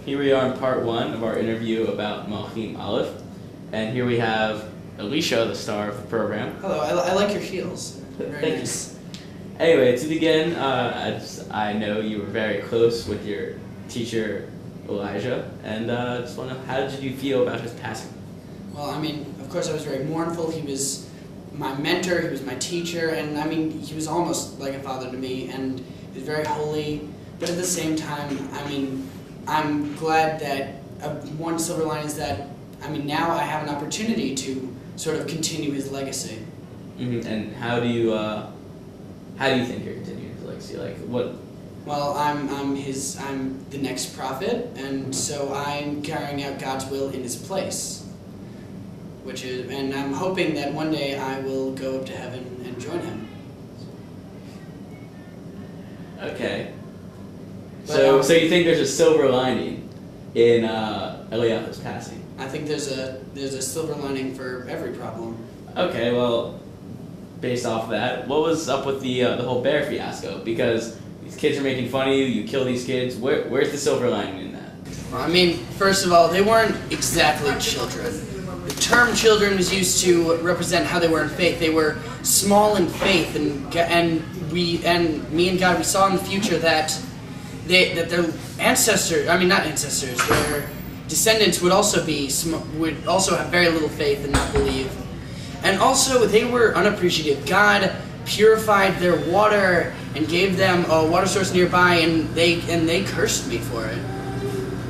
Here we are in part one of our interview about Malachim Aleph, and here we have Elisha, the star of the program. Hello, I like your heels. Very Thank nice. you. Anyway, to begin, as I know you were very close with your teacher Elijah, and just want to know, how did you feel about his passing? Well, I mean, of course I was very mournful. He was my mentor, he was my teacher, and I mean, he was almost like a father to me, and he was very holy, but at the same time, I mean, I'm glad that one silver lining is that, I mean, now I have an opportunity to sort of continue his legacy. Mm-hmm. And how do you think you're continuing his legacy? Like, what? Well, I'm the next prophet, and so I'm carrying out God's will in his place. And I'm hoping that one day I will go up to heaven and join him. Okay. But, So you think there's a silver lining in Eliyahu's passing? I think there's a silver lining for every problem. Okay, well, based off of that, what was up with the whole bear fiasco? Because these kids are making fun of you, you kill these kids. Where's the silver lining in that? Well, I mean, first of all, they weren't exactly children. The term children was used to represent how they were in faith. They were small in faith, and me and God, we saw in the future that their ancestors, I mean not ancestors, their descendants would also have very little faith and not believe. And also, they were unappreciative. God purified their water and gave them a water source nearby, and they cursed me for it.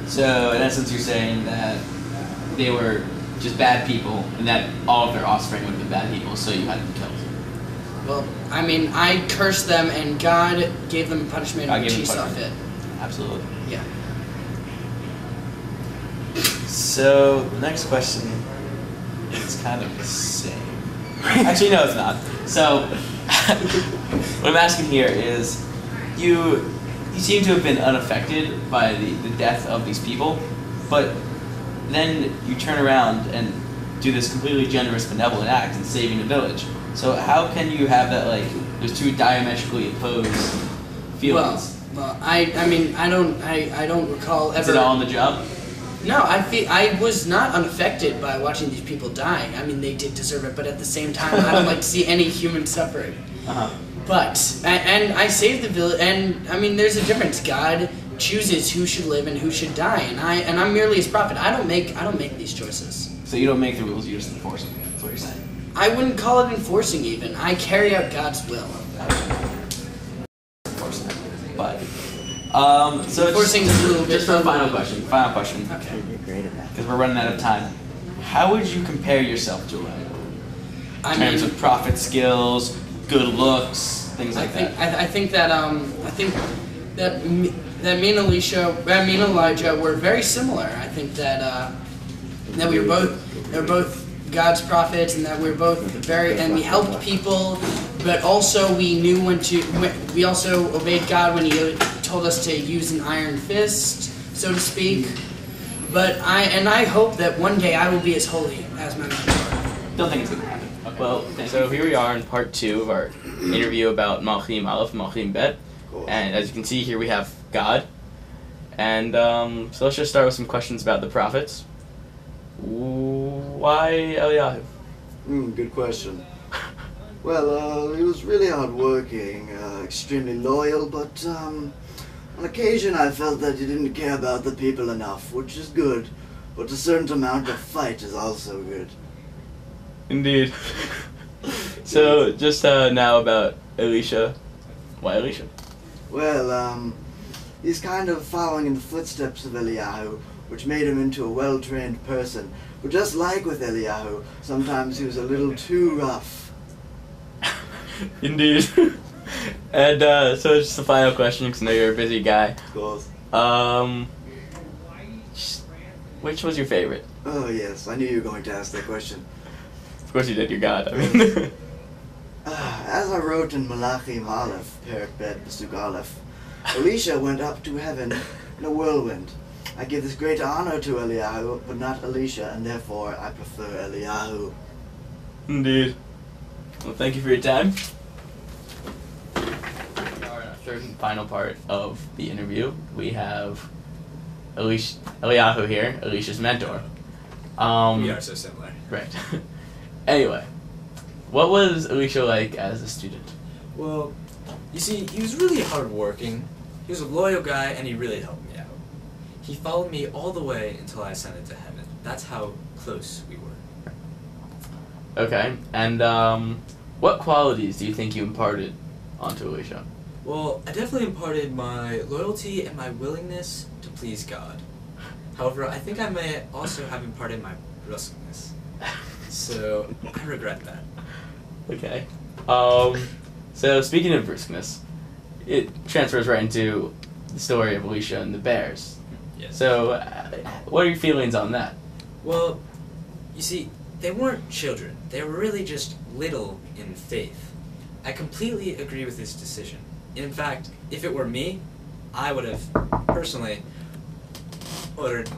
So, in essence, you're saying that they were just bad people, and that all of their offspring would have been bad people, so you had them killed. Well, I mean, I cursed them, and God gave them a punishment which he saw fit. Absolutely. Yeah. So, the next question is kind of the same. Actually, no, it's not. So, what I'm asking here is, you seem to have been unaffected by the death of these people, but then you turn around and do this completely generous, benevolent act in saving a village. So how can you have that, like, there's two diametrically opposed feelings? Well, I mean, I don't recall ever. Is it all on the job? No, I was not unaffected by watching these people die. I mean, they did deserve it, but at the same time, I don't like to see any human suffering. Uh-huh. But I saved the village, and I mean, there's a difference. God chooses who should live and who should die, and I'm merely his prophet. I don't make these choices. So you don't make the rules, you just enforce them. That's what you're saying. I wouldn't call it enforcing even. I carry out God's will. Enforcing. But so enforcing is a little bit. Just for a final question. Okay. You're great at that. Because we're running out of time. How would you compare yourself to Elijah? In terms of prophet skills, good looks, things like that. I think that me and Elijah were very similar. I think that we were both God's prophets, and that we were both and we helped people, but also we also obeyed God when he told us to use an iron fist, so to speak. But I hope that one day I will be as holy as my mentor. Don't think it's going to happen. Okay. Well, so here we are in part two of our interview about Malachim Aleph, Malachim Bet. And as you can see here we have God. And so let's just start with some questions about the prophets. Why Eliyahu? Good question. Well, he was really hardworking, extremely loyal, but on occasion I felt that he didn't care about the people enough, which is good, but a certain amount of fight is also good. Indeed. So just now about Elisha. Why Elisha? Well, he's kind of following in the footsteps of Eliyahu, which made him into a well-trained person. But just like with Eliyahu, sometimes he was a little too rough. Indeed. And so just the final question, because I know you're a busy guy. Of course. Which was your favorite? Oh yes, I knew you were going to ask that question. Of course you did, you're God. I mean. As I wrote in Malachim Aleph, Perek Bet, Pasuk Aleph, Elisha went up to heaven in a whirlwind. I give this great honor to Eliyahu, but not Elisha, and therefore I prefer Eliyahu. Indeed. Well, thank you for your time. We are in our third and final part of the interview. We have Eliyahu here, Alicia's mentor. We are so similar. Right. Anyway, what was Alicia like as a student? Well, you see, he was really hardworking. He was a loyal guy, and he really helped me out. He followed me all the way until I ascended to heaven. That's how close we were. Okay, and what qualities do you think you imparted onto Alicia? Well, I definitely imparted my loyalty and my willingness to please God. However, I think I may also have imparted my brusqueness. So, I regret that. Okay. So speaking of briskness, it transfers right into the story of Alicia and the bears. Yes. So, what are your feelings on that? Well, you see, they weren't children. They were really just little in faith. I completely agree with this decision. In fact, if it were me, I would have personally ordered.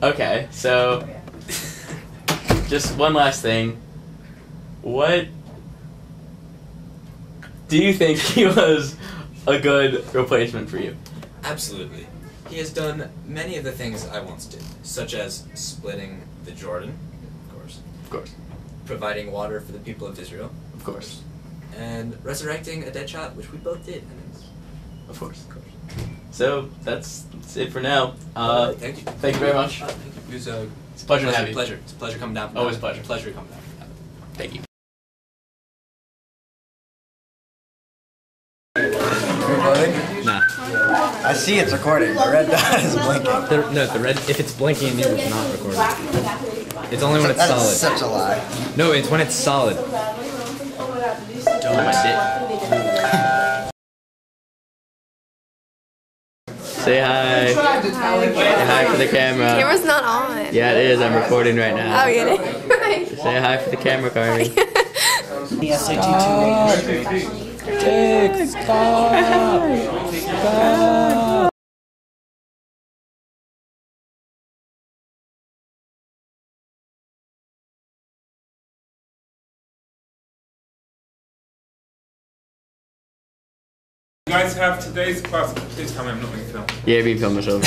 Okay, so just one last thing. What do you think he was a good replacement for you? Absolutely. He has done many of the things I once did, such as splitting the Jordan, of course, Of course. providing water for the people of Israel, Of course. and resurrecting a dead child, which we both did. And it's, Of course. So that's it for now. thank you. Thank you very much. Thank you. It was a It's a pleasure to have you. pleasure. It's a pleasure coming down. From Always a heaven. pleasure. Pleasure coming down. From heaven. Thank you. Recording? Nah. I see it's recording. The red dot is blinking. The red. If it's blinking, it means it's not recording. It's only when it's That is solid. such a lie. No, it's when it's solid. Say hi. Say hi for the camera. Camera's not on. Yeah, it is. I'm recording right now. Oh, get it? Right. Say hi for the camera, Carly. The SAT 2 You guys have today's class. Please tell me I'm not being filmed. Yeah, being filmed myself.